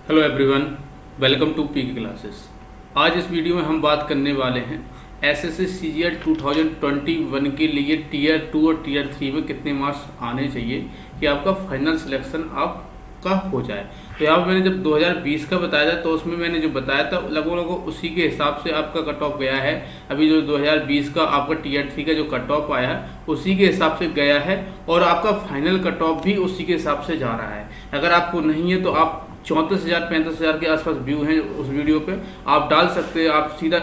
Hello everyone, welcome to PK classes. आज इस video में हम बात करने वाले हैं एसएससी सीजीएल 2021 के लिए टीयर 2 और टीयर 3 में कितने मार्क्स आने चाहिए कि आपका फाइनल सिलेक्शन आपका हो जाए। तो यहाँ पर मैंने जब 2020 का बताया था तो उसमें मैंने जो बताया था लगभग उसी के हिसाब से आपका कट ऑफ गया है। अभी जो 2020 का आपका टीयर 3 का जो कट ऑफ आया है उसी के हिसाब से गया है और आपका फाइनल कट ऑफ भी उसी के हिसाब से जा रहा है। अगर आपको नहीं है तो आप 34,000-35,000 के आसपास व्यू हैं उस वीडियो पे, आप डाल सकते हैं, आप सीधा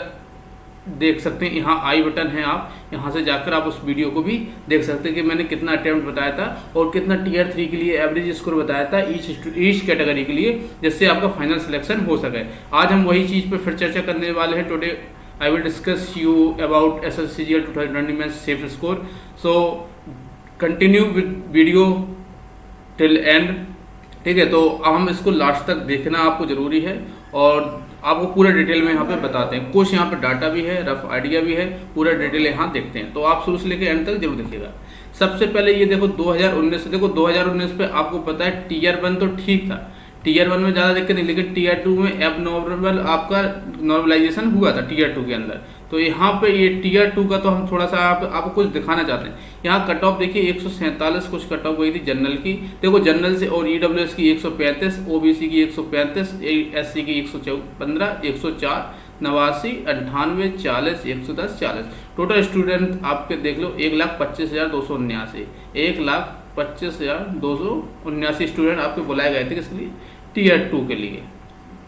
देख सकते हैं। यहाँ आई बटन है, आप यहाँ से जाकर आप उस वीडियो को भी देख सकते हैं कि मैंने कितना अटेम्प्ट बताया था और कितना टीयर 3 के लिए एवरेज स्कोर बताया था ईच कैटेगरी के लिए, जिससे आपका फाइनल सिलेक्शन हो सके। आज हम वही चीज़ पे फिर चर्चा करने वाले हैं। Today I will discuss you about SSCGL 2020 में safe score. So continue with video till and, ठीक है। तो हम इसको लास्ट तक देखना आपको ज़रूरी है और आपको पूरा डिटेल में यहाँ पे बताते हैं। कुछ यहाँ पे डाटा भी है, रफ आइडिया भी है, पूरा डिटेल यहाँ देखते हैं। तो आप शुरू से लेकर एंड तक जरूर देखिएगा। सबसे पहले ये देखो 2019 देखो 2019 पे आपको पता है टीयर 1 तो ठीक था, टीयर 1 में ज़्यादा दिक्कत नहीं, लेकिन टीयर 2 में एब नॉर्मल आपका नॉर्मलाइजेशन हुआ था टीयर 2 के अंदर। तो यहाँ पे ये टीयर 2 का तो हम थोड़ा सा आपको कुछ दिखाना चाहते हैं। यहाँ कट ऑफ देखिए 147 कुछ कट ऑफ गई थी जनरल की। देखो जनरल से और EWS की 135, OBC की 135, SC की 115, 104, 89, 98, 40, 110, 40। टोटल स्टूडेंट आपके देख लो 1,25,279, 1,25,279 स्टूडेंट आपके बुलाए गए थे किसके लिए? टीयर 2 के लिए,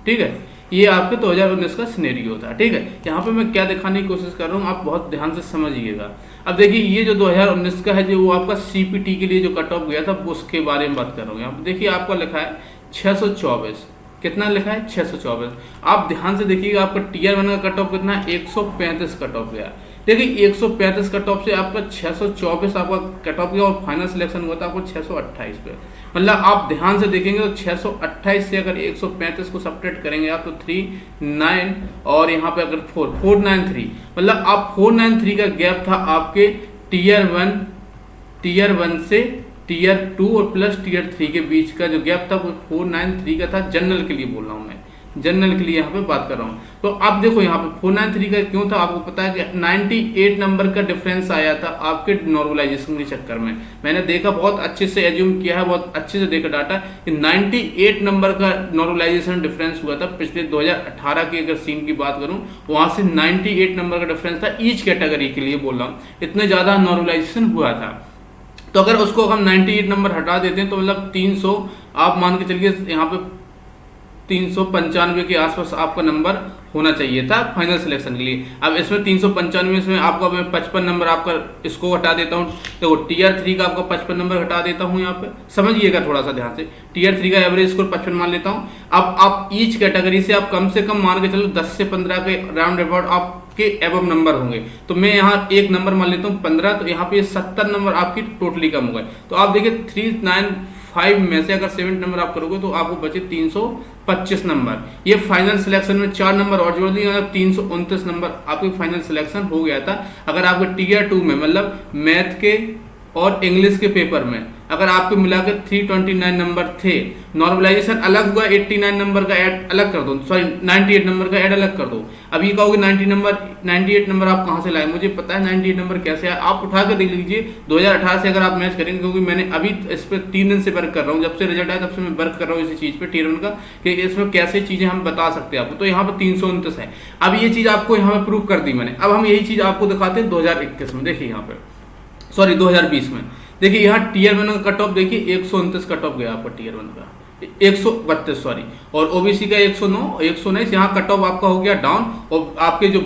ठीक है। ये आपके 2019 का सिनेरियो था, ठीक है। यहाँ पे मैं क्या दिखाने की कोशिश कर रहा हूँ, आप बहुत ध्यान से समझिएगा। अब देखिए ये जो 2019 का है, जो वो आपका CPT के लिए जो कट ऑफ गया था उसके बारे में बात कर रहा हूँ। यहाँ पे देखिए आपका लिखा है 624, कितना लिखा है? 624। आप ध्यान से देखिएगा आपका टीयर 1 का कट ऑफ कितना है? 135 कट ऑफ गया। देखिए 135 कट ऑफ से आपका 624 आपका कट ऑफ गया और फाइनल सिलेक्शन हुआ था आपको 628 पे। मतलब आप ध्यान से देखेंगे तो 628 से अगर 135 को सब्ट्रैक्ट करेंगे आप तो 39 और यहाँ पे अगर 493, मतलब आप 493 का गैप था आपके टीयर 1 से टीयर 2 और प्लस टीयर 3 के बीच का जो गैप था वो 493 का था। जनरल के लिए बोल रहा हूँ मैं, जनरल के लिए यहाँ पे बात कर रहा हूँ। तो आप देखो यहाँ पे 493 का क्यों था, आपको पता है कि 98 नंबर का डिफरेंस आया था आपके नॉर्मलाइजेशन के चक्कर में। मैंने देखा, बहुत अच्छे से एज्यूम किया है, बहुत अच्छे से देखा डाटा कि 98 नंबर का नॉर्मलाइजेशन डिफरेंस हुआ था। पिछले 2018 के अगर सीन की बात करूँ वहाँ से 98 नंबर का डिफरेंस था ईच कैटेगरी के लिए बोल रहा हूँ, इतने ज़्यादा नॉर्मलाइजेशन हुआ था। तो अगर उसको हम 98 नंबर हटा देते हैं तो मतलब 300 आप मान के चलिए यहाँ पे 395 के आसपास आपका नंबर होना चाहिए था फाइनल सिलेक्शन के लिए। अब इसमें 395 में आपका मैं 55 नंबर आपका इसको हटा देता हूँ। देखो टीयर 3 का आपका 55 नंबर हटा देता हूँ, यहाँ पे समझिएगा थोड़ा सा ध्यान से। टीयर 3 का एवरेज स्कोर 55 मान लेता हूँ। अब आप ईच कैटेगरी से आप कम से कम मान के चलो 10 से 15 के राउंड अबाउट आपके एबव नंबर होंगे। तो मैं यहाँ एक नंबर मान लेता हूँ 15, तो यहाँ पे 70 नंबर आपकी टोटली कम हो गए। तो आप देखिए 395 में से अगर 7 नंबर आप करोगे तो आपको बचे 325 नंबर। ये फाइनल सिलेक्शन में 4 नंबर और जोड़ दिए, 329 नंबर आपके फाइनल सिलेक्शन हो गया था। अगर आपके टीयर 2 में मतलब मैथ के और इंग्लिश के पेपर में अगर आपको मिलाकर 329 नंबर थे, नॉर्मलाइजेशन अलग हुआ, 89 नंबर का ऐड अलग कर दो, सॉरी 98 नंबर का ऐड अलग कर दो। अब ये कहोगे 98 नंबर आप कहाँ से लाए? मुझे पता है 98 नंबर कैसे आया, आप उठा कर देख लीजिए 2018 से अगर आप मैच करेंगे, क्योंकि मैंने अभी इस पर 3 दिन से वर्क कर रहा हूँ। जब से रिजल्ट आया तब से मैं वर्क कर रहा हूँ इसी चीज़ पे टीयर 1 का, कि इसमें कैसे चीज़ें हम बता सकते हैं आपको। तो यहाँ पर 329 है। अब ये चीज़ आपको यहाँ पर प्रूव कर दी मैंने। अब हम यही चीज़ आपको दिखाते हैं 2021 में। देखिए यहाँ पे, सॉरी 2020 में देखिए यहाँ टीयर 1 का कट ऑफ देखिए 129 कट ऑफ गया आपका टीयर 1 का, 132 सॉरी, और OBC का 109 यहाँ कट ऑफ आपका हो गया डाउन। और आपके जो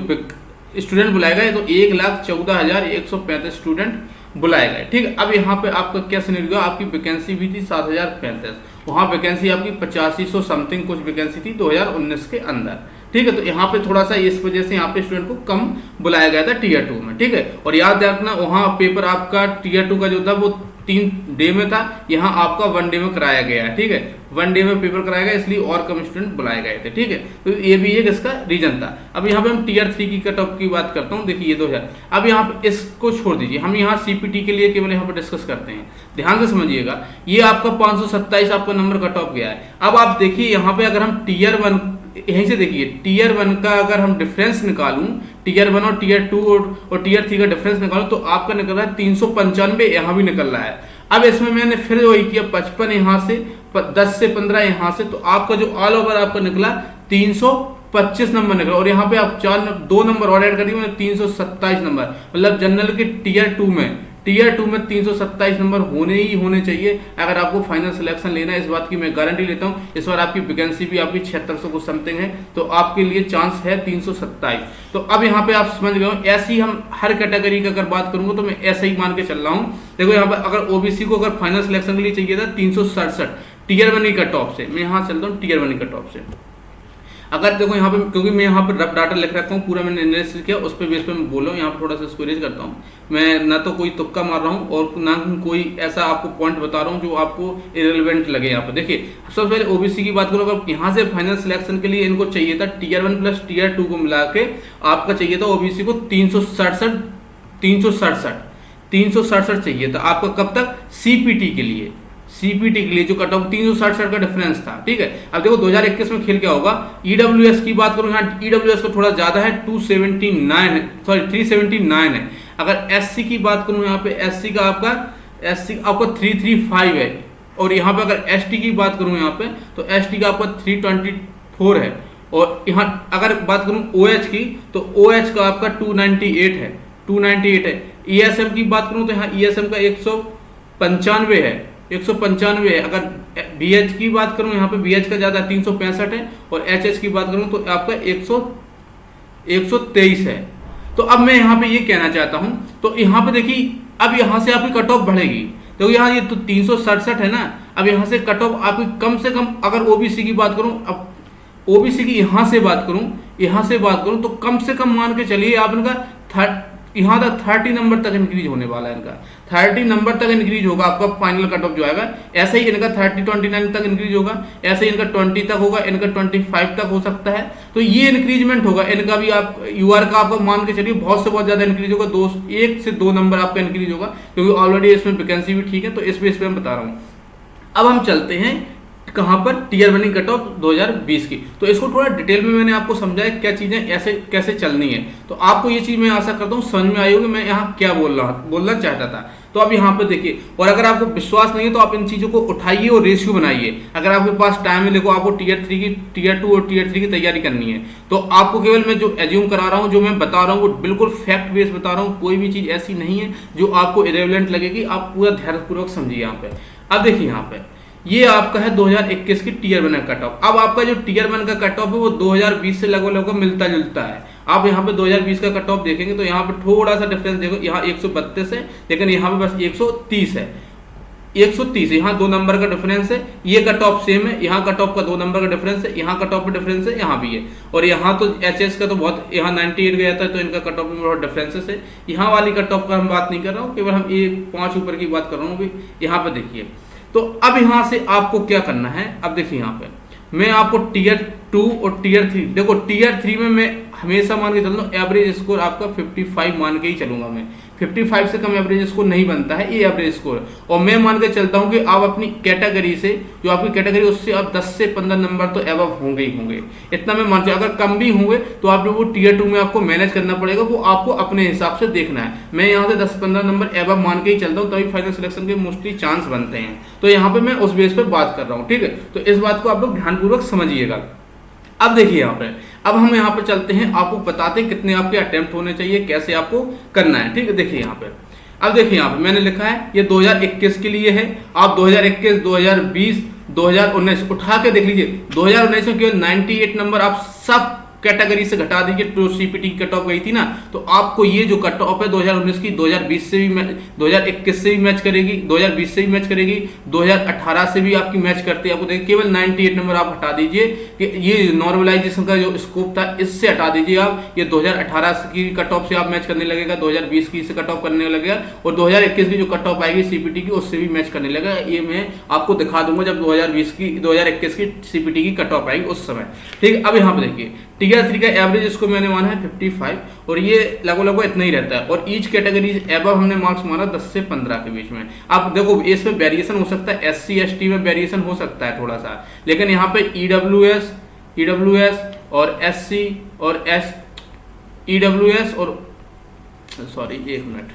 स्टूडेंट बुलाए गए तो 1,14,135 स्टूडेंट बुलाए गए, ठीक है। अब यहाँ पे आपका क्या सिनेरियो, आपकी वैकेंसी भी थी 7,035, वहाँ वैकेंसी आपकी 8500 समथिंग कुछ वैकेंसी थी 2019 के अंदर, ठीक है। तो यहाँ पे थोड़ा सा इस वजह से यहाँ पे स्टूडेंट को कम बुलाया गया था टीयर 2 में, ठीक है। और याद रखना वहाँ पेपर आपका टीयर 2 का जो था वो 3 डे में था, यहाँ आपका 1 डे में कराया गया है। ठीक है, 1 डे में पेपर कराया गया, इसलिए और कम स्टूडेंट बुलाए गए थे। ठीक है, तो ये भी एक इसका रीजन था। अब यहाँ पे हम टीयर 3 की कट ऑफ की बात करता हूँ। देखिए ये 2000, अब यहाँ पे इसको छोड़ दीजिए, हम यहाँ सीपीटी के लिए केवल यहाँ पे डिस्कस करते हैं। ध्यान से समझिएगा, ये आपका 527 आपका नंबर कट ऑफ गया है। अब आप देखिए यहाँ पे अगर हम टीयर 1, यहीं से देखिए टीयर 1 का अगर हम डिफरेंस निकालूं, टीयर 1 और टीयर 2 और टीयर 3 का डिफरेंस निकालूं, तो आपका निकल रहा है 395, यहाँ भी निकल रहा है। अब इसमें मैंने फिर वही किया, 55 यहाँ से, 10 से 15 यहाँ से, तो आपका जो ऑल ओवर आपका निकला 325 नंबर निकला। और यहाँ पे आप 2 नंबर और ऐड कर दिए, 327 नंबर, मतलब जनरल के टीयर 2 में 327 नंबर होने ही होने चाहिए अगर आपको फाइनल सिलेक्शन लेना है। इस बात की मैं गारंटी लेता हूँ। इस बार आपकी वैकेंसी भी आपकी 7600 को समथिंग है, तो आपके लिए चांस है 327। तो अब यहाँ पे आप समझ गए हो, ऐसी हम हर कैटेगरी का अगर बात करूंगा तो मैं ऐसा ही मान के चल रहा हूँ। देखो यहाँ पे अगर ओबीसी को अगर फाइनल सिलेक्शन के लिए चाहिए था 367 टीयर 1 की कट ऑफ से, मैं यहाँ चलता हूँ टीयर 1 की कट ऑफ से। अगर देखो यहाँ पे, क्योंकि मैं यहाँ पर रफ डाटा लिख रखा हूँ, पूरा मैंने एनालिसिस किया, उस पे बेस पे मैं बोल रहा हूँ, यहाँ पर थोड़ा सा इसको इरेज करता हूँ। मैं ना तो कोई तुक्का मार रहा हूँ और ना कोई ऐसा आपको पॉइंट बता रहा हूँ जो आपको इरेलेवेंट लगे। यहाँ पे देखिए, सबसे पहले ओबीसी की बात करूँ, अगर यहाँ से फाइनल सिलेक्शन के लिए इनको चाहिए था टीयर 1 प्लस टीयर 2 को मिला के आपका चाहिए था ओबीसी को 367 चाहिए था आपका। कब तक? सीपीटी के लिए, जो कट ऑफ 367 का डिफरेंस था। ठीक है, अब देखो 2021 में खेल क्या होगा। ईडब्ल्यूएस की बात करूं, यहाँ ईडब्ल्यूएस को थोड़ा ज्यादा है, 379 है। अगर एससी की बात करूं, यहाँ पे एससी का आपका 335 है। और यहाँ पे अगर एसटी की बात करूं, यहाँ पे तो एसटी का आपका 324 है। और यहाँ अगर बात करूं ओएच की, तो ओएच का आपका 298 है। ईएसएम की बात करूं तो यहाँ ईएसएम का 195 है। अगर बीएच की बात करूं, यहाँ पे बीएच का ज्यादा 365 है। और एचएच की बात करूं तो आपका 123 है। तो अब मैं यहाँ पे ये कहना चाहता हूं, तो यहाँ पे देखिए, अब यहाँ से आपकी कट ऑफ बढ़ेगी। तो यहाँ ये तो 367 है ना, अब यहाँ से कट ऑफ आपकी कम से कम, अगर ओबीसी की बात करूं, अब ओबीसी की यहाँ से बात करूं तो कम से कम मान के चलिए आप इनका यहाँ तक 30 नंबर तक इंक्रीज होने वाला है। इनका 30 नंबर तक इंक्रीज होगा आपका फाइनल कट ऑफ जो आएगा। ऐसे ही इनका 29 तक इंक्रीज होगा, ऐसे ही इनका 20 तक होगा, इनका 25 तक हो सकता है। तो ये इंक्रीजमेंट होगा इनका भी। आप यूआर का आपको मान के चलिए बहुत से बहुत ज्यादा इंक्रीज होगा, 1 से 2 नंबर आपका इंक्रीज होगा, क्योंकि ऑलरेडी इसमें वैकेंसी भी ठीक है। तो इस बेस पे मैं बता रहा हूँ। अब हम चलते हैं कहां पर, टीयर 1 कट ऑफ 2020 की। तो इसको थोड़ा डिटेल में मैंने आपको समझाया क्या चीजें ऐसे कैसे चलनी है। तो आपको ये चीज मैं आशा करता हूँ समझ में आई होगी मैं यहाँ क्या बोलना चाहता था। तो अब यहाँ पे देखिए, और अगर आपको विश्वास नहीं है तो आप इन चीजों को उठाइए और रेशियो बनाइए। अगर आपके पास टाइम है, देखो आपको टीयर 3 की, टीयर 2 और टीयर 3 की तैयारी करनी है, तो आपको केवल मैं जो एज्यूम करा रहा हूँ, जो मैं बता रहा हूँ, वो बिल्कुल फैक्ट बेस बता रहा हूँ। कोई भी चीज ऐसी नहीं है जो आपको इरेलेवेंट लगेगी। आप पूरा ध्यानपूर्वक समझिए यहाँ पे। अब देखिए यहाँ पे, ये आपका है 2021 की टीयर 1 का कट ऑफ। अब आपका जो टीयर 1 का कट ऑफ है वो 2020 से लगभग मिलता जुलता है। आप यहाँ पे 2020 का कट ऑफ देखेंगे तो यहाँ पे थोड़ा सा डिफरेंस देखो, यहाँ 132 है, लेकिन यहाँ पे बस 130 है। 130 यहाँ 2 नंबर का डिफरेंस है। ये कट ऑफ सेम है, यहाँ कट ऑफ का 2 नंबर का डिफरेंस है, यहाँ कट ऑफ का डिफरेंस है, यहाँ भी है। और यहाँ तो एचएस का तो बहुत, यहाँ 98 गया था, तो इनका कट ऑफ में बहुत डिफरेंसेस है। यहाँ वाली कट ऑफ का हम बात नहीं कर रहा हूँ, केवल हम 5 ऊपर की बात कर रहा हूँ। यहाँ पे देखिए, तो अब यहां से आपको क्या करना है। अब देखिए यहाँ पे मैं आपको टीयर 2 और टीयर 3, देखो टीयर 3 में मैं हमेशा मान के चलता हूँ एवरेज स्कोर आपका 55 मान के ही चलूंगा मैं। 55 से कम एवरेज स्कोर नहीं बनता है, ये एवरेज स्कोर। और मैं मान के चलता हूँ कि आप अपनी कैटेगरी से, जो आपकी कैटेगरी उससे आप 10 से 15 नंबर तो एबव होंगे ही होंगे, इतना मैं मानता हूँ। अगर कम भी होंगे तो आप जो वो टीयर 2 में आपको मैनेज करना पड़ेगा, वो आपको अपने हिसाब से देखना है। मैं यहाँ से 10-15 नंबर एबव मान के ही चलता हूँ, तभी फाइनल सिलेक्शन के मोस्टली चांस बनते हैं। तो यहाँ पे मैं उस बेस पर बात कर रहा हूँ, ठीक है। तो इस बात को आप लोग ध्यानपूर्वक समझिएगा। अब देखिए यहाँ पे, अब हम यहाँ पे चलते हैं, आपको बताते हैं कितने आपके अटेम्प्ट होने चाहिए, कैसे आपको करना है, ठीक है। देखिए यहाँ पे, अब देखिए यहाँ पे मैंने लिखा है ये 2021 के लिए है। आप 2021, 2020, 2019 उठा के देख लीजिए। 2019 में केवल 98 नंबर आप सब कैटेगरी से घटा दीजिए, तो सीपीटी की कट ऑफ गई थी ना, तो आपको ये जो कट ऑफ है 2019 की 2020 से भी 2021 से भी मैच करेगी, 2020 से भी मैच करेगी, 2018 से भी आपकी मैच करती है। आपको देखिए केवल 98 नंबर आप हटा दीजिए कि ये नॉर्मलाइजेशन का जो स्कोप था इससे हटा दीजिए आप, ये 2018 की कट ऑफ से आप मैच करने लगेगा, 2020 की से कट ऑफ करने लगेगा, और 2021 की जो कट ऑफ आएगी सीपीटी की उससे भी मैच करने लगेगा। ये मैं आपको दिखा दूंगा जब 2021 की सीपीटी की कट ऑफ आएगी उस समय। ठीक है, अब यहाँ पे देखिए टीयर 3 का एवरेज इसको मैंने माना है 55, और ये लगभग इतना ही रहता है, और ईच कैटेगरी एबव हमने मार्क्स माना 10 से 15 के बीच में। आप देखो इसमें वेरिएशन हो सकता है, SC ST में वेरिएशन हो सकता है थोड़ा सा, लेकिन यहाँ पे EWS और SC और EWS और सॉरी एक मिनट,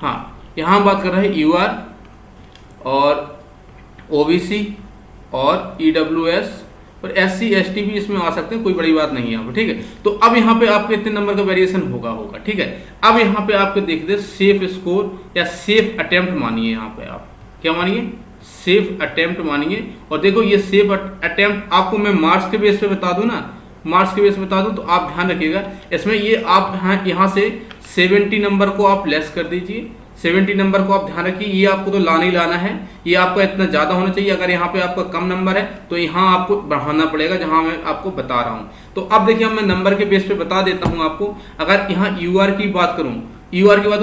हाँ यहाँ बात कर रहे हैं UR और OBC और EWS और SC ST भी इसमें आ सकते हैं, कोई बड़ी बात नहीं है यहाँ पे। ठीक है, तो अब यहाँ पे आपके इतने नंबर का वेरिएशन होगा। ठीक है, अब यहाँ पे आपके देखते सेफ स्कोर या सेफ अटेम्प्ट मानिए, यहाँ पे आप क्या मानिए, सेफ अटेम्प्ट मानिए। और देखो ये सेफ अटेम्प्ट आपको मैं मार्क्स के बेस पे बता दूं ना, मार्क्स के बेस पे बता दूं, तो आप ध्यान रखिएगा इसमें ये आप यहाँ से 70 नंबर को आप लेस कर दीजिए, 70 नंबर को आप ध्यान रखिए, ये आपको तो लाना ही लाना है, ये आपका इतना ज़्यादा होना चाहिए। अगर यहाँ पे आपका कम नंबर है तो यहाँ आपको बढ़ाना पड़ेगा, जहाँ मैं आपको बता रहा हूँ। तो अब देखिए मैं नंबर के बेस पे बता देता हूँ आपको। अगर यहाँ UR की बात करूँ,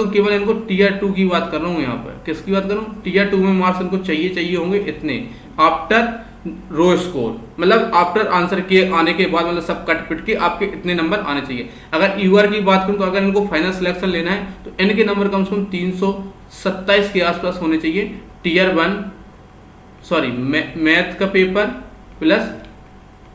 केवल इनको टीयर 2 की बात कर रहा हूँ, यहाँ पर किसकी बात कर रहा हूँ, टीयर 2 में मार्क्स इनको चाहिए होंगे इतने आफ्टर रो स्कोर, मतलब आफ्टर आंसर के आने के बाद, मतलब सब कट पिट के आपके इतने नंबर आने चाहिए। अगर UR की बात करूं तो अगर इनको फाइनल सिलेक्शन लेना है तो इनके नंबर कम से कम 327 के आसपास होने चाहिए। टीयर 1 सॉरी मैथ का पेपर प्लस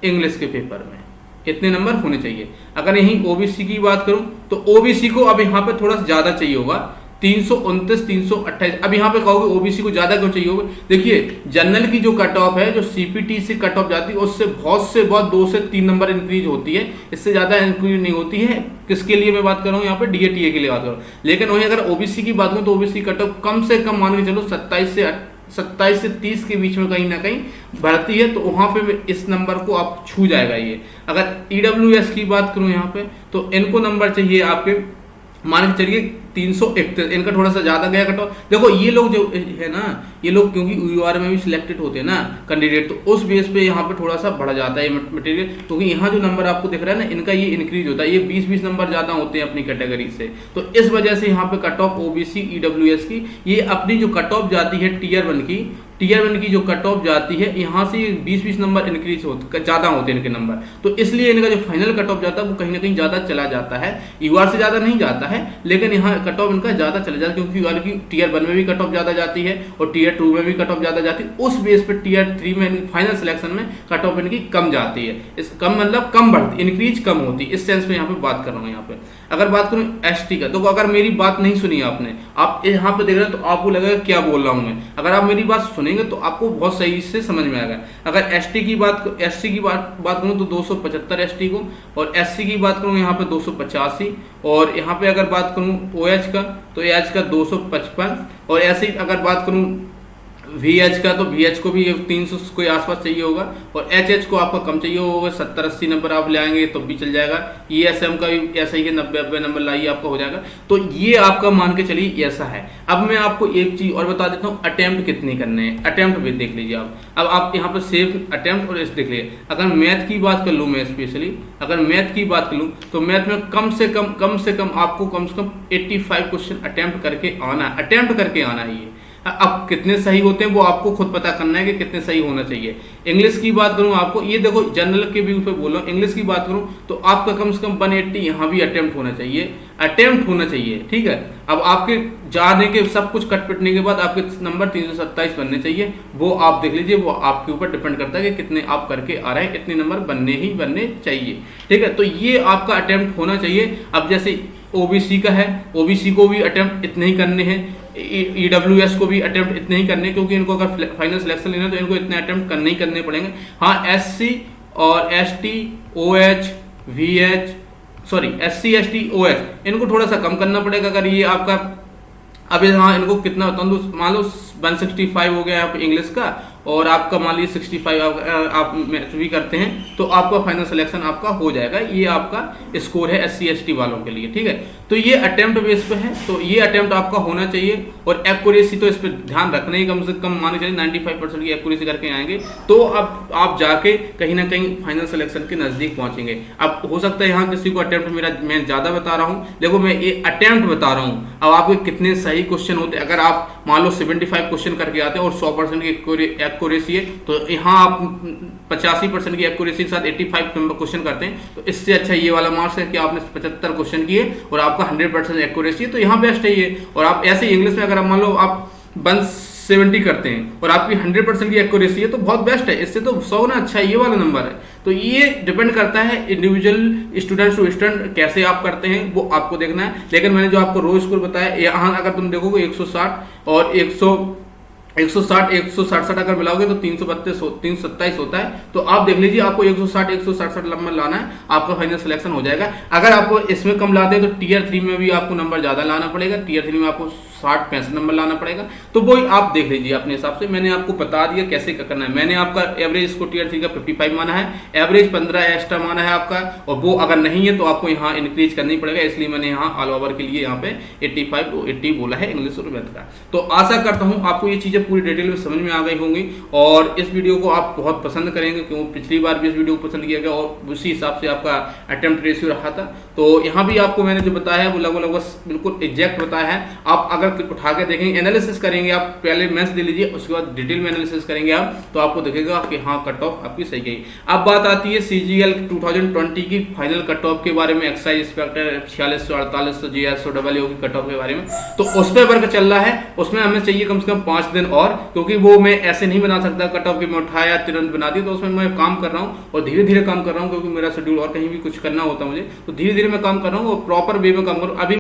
इंग्लिश के पेपर में इतने नंबर होने चाहिए। अगर यहीं OBC की बात करूं तो OBC को अब यहाँ पे थोड़ा सा ज्यादा चाहिए होगा, 329 328। अब यहाँ पे कहोगे OBC को ज्यादा क्यों चाहिए होगा, देखिए जनरल की जो कट ऑफ है, जो CPT से कट ऑफ जाती है, उससे बहुत 2 से 3 नंबर इंक्रीज होती है, इससे ज्यादा इंक्रीज नहीं होती है। किसके लिए मैं बात कर रहा हूँ, यहाँ पे DA के लिए बात कर रहा हूँ। लेकिन वहीं अगर OBC की बात करूँ तो OBC कट ऑफ कम से कम मान के चलो 27 से 30 के बीच में कहीं ना कहीं बढ़ती है, तो वहां पे इस नंबर को आप छू जाएगा ये। अगर EWS की बात करूं यहाँ पे तो इनको नंबर चाहिए आपके, मान के चलिए 331, इनका थोड़ा सा ज्यादा गया कट ऑफ। देखो ये लोग जो है ना, ये लोग क्योंकि UR में भी सिलेक्टेड होते हैं ना कैंडिडेट, तो उस बेस पे यहाँ पे थोड़ा सा बढ़ जाता है मटेरियल, क्योंकि यहाँ जो नंबर आपको दिख रहा है ना, इनका ये इंक्रीज होता है, ये 20 नंबर ज्यादा होते हैं अपनी कैटेगरी से, तो इस वजह से यहाँ पे कट ऑफ OBC EWS की ये अपनी जो कट ऑफ जाती है टीयर 1 की जो कट ऑफ जाती है, यहाँ से 20 नंबर इंक्रीज ज्यादा होते हैं इनके नंबर, तो इसलिए इनका जो फाइनल कट ऑफ जाता है वो कहीं ना कहीं ज्यादा चला जाता है। UR से ज्यादा नहीं जाता है, लेकिन यहाँ कट ऑफ इनका ज्यादा चला जाता है, क्योंकि UR की टीयर 1 में भी कट ऑफ ज्यादा जाती है और टीयर 2 में भी कट ऑफ ज्यादा जाती है। उस बेस पे टीयर 3 में फाइनल सिलेक्शन में कट ऑफ इनकी कम जाती है, इस कम मतलब कम बढ़ती, इंक्रीज कम होती है, इस सेंस में यहाँ पे बात कर रहा हूँ। यहाँ पे अगर बात करूँ ST का, तो अगर मेरी बात नहीं सुनी आपने, आप यहाँ पे देख रहे हैं तो आपको लगेगा क्या बोल रहा हूँ मैं। अगर आप मेरी बात सुनेंगे तो आपको बहुत सही से समझ में आएगा। अगर SC की बात करूँ तो 275 ST को, और SC की बात करूँ यहाँ पे 285, और यहाँ पे अगर बात करूँ OH का तो OH का 255, और ऐसे ही अगर बात करूँ VH का तो VH को भी 300 के आसपास चाहिए होगा, और HH को आपका कम चाहिए होगा, 70-80 नंबर आप ले आएंगे तो भी चल जाएगा। ESM का भी ऐसा ही है, 90-90 नंबर लाइए आपका हो जाएगा। तो ये आपका मान के चलिए ऐसा है। अब मैं आपको एक चीज और बता देता हूँ, अटेम्प्ट कितने करने हैं, अटेम्प्ट भी देख लीजिए आप। अब आप यहाँ पर सेफ अटेम्प्ट और इस देख लीजिए। अगर मैथ की बात कर लूँ मैं स्पेशली, अगर मैथ की बात कर लूँ तो मैथ में कम से कम आपको कम से कम 85 क्वेश्चन अटेम्प्ट करके आना है। ये अब कितने सही होते हैं वो आपको खुद पता करना है कि कितने सही होना चाहिए। इंग्लिश की बात करूं आपको, ये देखो जनरल के व्यू पे बोल रहा हूँ, इंग्लिश की बात करूं तो आपका कम से कम 180 यहाँ भी अटेम्प्ट होना चाहिए, ठीक है। अब आपके जाने के सब कुछ कट पिटने के बाद आपके नंबर 327 बनने चाहिए, वो आप देख लीजिए, वो आपके ऊपर डिपेंड करता है कि कितने आप करके आ रहे हैं, इतने नंबर बनने चाहिए, ठीक है। तो ये आपका अटेम्प्ट होना चाहिए। अब जैसे OBC का है, OBC को भी अटेम्प्ट इतने ही करने हैं, EWS को भी अटेम्प्ट इतने ही करने, क्योंकि इनको अगर फाइनल सिलेक्शन लेना है तो इनको इतने अटेम्प्ट करने पड़ेंगे। हाँ, SC और ST OH VH SC ST OH इनको थोड़ा सा कम करना पड़ेगा। अगर ये आपका अब हाँ इनको कितना मान लो 165 हो गया यहाँ पे इंग्लिश का, और आपका मान लीजिए 65 आप मैच भी करते हैं तो आपका फाइनल सिलेक्शन आपका हो जाएगा। ये आपका स्कोर है SC ST वालों के लिए, ठीक है। तो ये अटेम्प्ट बेस पे है, तो ये अटेम्प्ट आपका होना चाहिए और एक्यूरेसी तो इस पर ध्यान रखना ही, कम से कम माने चलिए 95% की एक्यूरेसी करके आएंगे तो अब आप जाके कहीं ना कहीं फाइनल सिलेक्शन के नजदीक पहुंचेंगे। अब हो सकता है यहाँ किसी को अटेम्प्ट मैं ज्यादा बता रहा हूँ, देखो मैं ये अटेम्प्ट बता रहा हूँ। अब आपके कितने सही क्वेश्चन होते हैं, अगर आप मान लो 75 क्वेश्चन करके आते हैं और 100% की एक्यूरेसी है तो यहाँ आप 85% की एक्यूरेसी के साथ 85 नंबर क्वेश्चन करते हैं, तो इससे अच्छा ये वाला मार्क्स है कि आपने 75 क्वेश्चन किए और आपका 100% एक्यूरेसी है, तो यहाँ बेस्ट है ये। और आप ऐसे इंग्लिश में अगर मान लो आप 170 करते हैं और आपकी 100% की एक्यूरेसी है तो बहुत बेस्ट है, इससे तो 100 गुना अच्छा ये वाला नंबर है। तो ये डिपेंड करता है इंडिविजुअल स्टूडेंट टू स्टूडेंट कैसे आप करते हैं वो आपको देखना है। लेकिन मैंने जो आपको रो स्कोर बताया, यहाँ अगर तुम देखोगे 160 और 160 अगर मिलाओगे तो 327 होता है। तो आप देख लीजिए आपको 160 नंबर लाना है, आपका फाइनल सिलेक्शन हो जाएगा। अगर आपको इसमें कम लाते हैं तो टीयर 3 में भी आपको नंबर ज्यादा लाना पड़ेगा, टीयर 3 में आपको 60-65 नंबर लाना पड़ेगा। तो वो आप देख लीजिए अपने हिसाब से, मैंने आपको बता दिया कैसे करना है। मैंने आपका एवरेज इसको टीयर 3 का 55 माना है, एवरेज 15 एक्स्ट्रा माना है आपका, और वो अगर नहीं है तो आपको यहाँ इंक्रीज करना ही पड़ेगा, इसलिए मैंने यहाँ ऑल ओवर के लिए यहाँ पे 85 और 80 बोला है इंग्लिश और मैथ का। तो आशा करता हूँ आपको ये चीजें पूरी डिटेल में समझ में आ गई होंगी और इस वीडियो को आप बहुत पसंद करेंगे, क्यों पिछली बार भी इस वीडियो को पसंद किया गया और उसी हिसाब से आपका अटेम्प्ट रेशियो रहा था। तो यहाँ भी आपको मैंने जो बताया है वो लगभग बिल्कुल एग्जैक्ट बताया है। आप अगर उठा के देखेंगे, एनालिसिस करेंगे, आप पहले मैथ्स दे लीजिए, उसके बाद डिटेल में एनालिसिस करेंगे आप, तो आपको दिखेगा कि हाँ कट ऑफ आपकी सही गई। अब बात आती है CGL 2020 की फाइनल कट ऑफ के बारे में, एक्साइज इंस्पेक्टर 4600 4800 GS AAO की कट ऑफ के बारे में। तो उस पर वर्क चल रहा है, उसमें हमें चाहिए कम से कम 5 दिन और, क्योंकि वो मैं ऐसे नहीं बना सकता कट ऑफ के मैं उठाया तुरंत बना दी। तो उसमें मैं काम कर रहा हूँ और धीरे धीरे काम कर रहा हूँ, क्योंकि मेरा शेड्यूल और कहीं भी कुछ करना होता है मुझे, तो धीरे धीरे मैं काम कर रहा हूँ और प्रॉपर वे में काम कर रहा हूँ। अभी